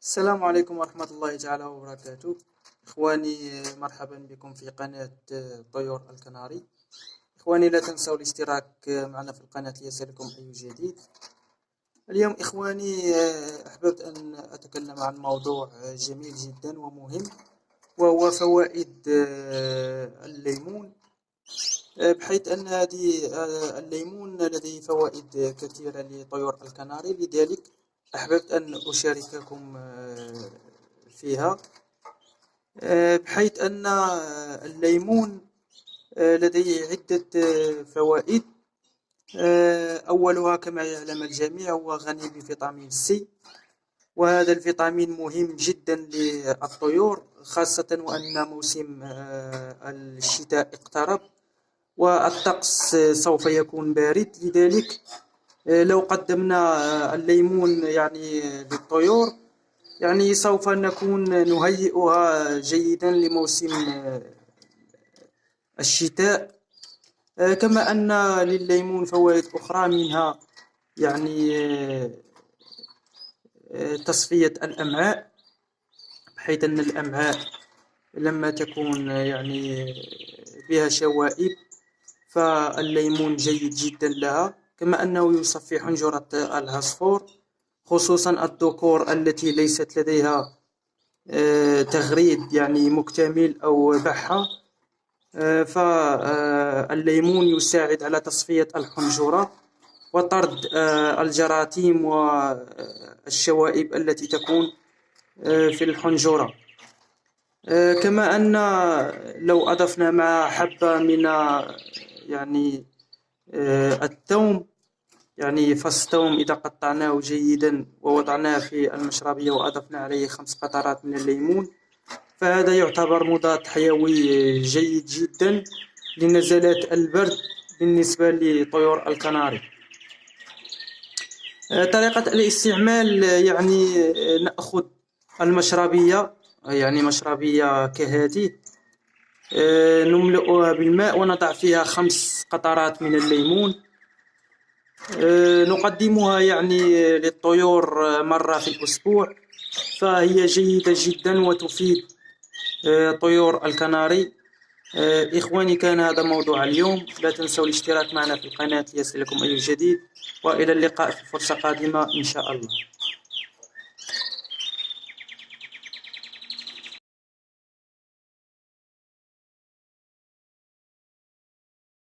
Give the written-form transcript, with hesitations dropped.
السلام عليكم ورحمة الله تعالى وبركاته. إخواني، مرحبا بكم في قناة طيور الكناري. إخواني، لا تنسوا الاشتراك معنا في القناة ليصلكم أي جديد. اليوم إخواني أحببت أن أتكلم عن موضوع جميل جدا ومهم، وهو فوائد الليمون، بحيث أن هذه الليمون لديه فوائد كثيرة لطيور الكناري، لذلك أحببت أن أشارككم فيها، بحيث أن الليمون لديه عدة فوائد. أولها كما يعلم الجميع هو غني بفيتامين سي، وهذا الفيتامين مهم جدا للطيور، خاصة وأن موسم الشتاء اقترب والطقس سوف يكون بارد. لذلك لو قدمنا الليمون للطيور سوف نكون نهيئها جيدا لموسم الشتاء. كما أن للليمون فوائد أخرى، منها تصفية الأمعاء، بحيث أن الأمعاء لما تكون بها شوائب فالليمون جيد جدا لها. كما أنه يصفي حنجرة العصفور، خصوصا الذكور التي ليست لديها تغريد مكتمل أو بحة، فالليمون يساعد على تصفية الحنجرة وطرد الجراثيم والشوائب التي تكون في الحنجرة. كما أن لو أضفنا مع حبة من الثوم، فص ثوم، إذا قطعناه جيدا ووضعناه في المشربية وأضفنا عليه 5 قطرات من الليمون، فهذا يعتبر مضاد حيوي جيد جدا لنزلات البرد بالنسبة لطيور الكناري. طريقة الاستعمال، نأخذ المشربية، مشربية كهذه، نملؤها بالماء ونضع فيها 5 قطرات من الليمون، نقدمها للطيور مرة في الأسبوع، فهي جيدة جدا وتفيد طيور الكناري. إخواني، كان هذا موضوع اليوم. لا تنسوا الاشتراك معنا في القناة ليصلكم أي جديد، وإلى اللقاء في فرصة قادمة إن شاء الله.